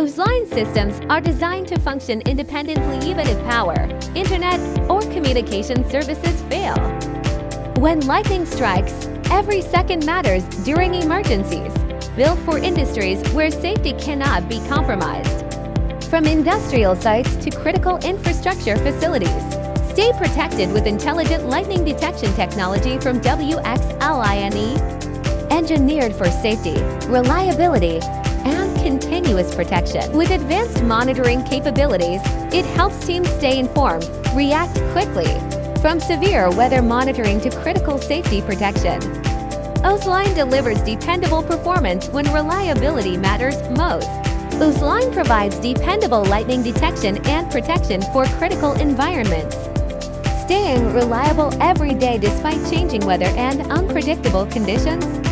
Wxline systems are designed to function independently even if power, internet, or communication services fail. When lightning strikes, every second matters during emergencies, built for industries where safety cannot be compromised. From industrial sites to critical infrastructure facilities, stay protected with intelligent lightning detection technology from Wxline. Engineered for safety, reliability, and continuous protection. With advanced monitoring capabilities, it helps teams stay informed, react quickly, from severe weather monitoring to critical safety protection. Wxline delivers dependable performance when reliability matters most. Wxline provides dependable lightning detection and protection for critical environments. Staying reliable every day despite changing weather and unpredictable conditions?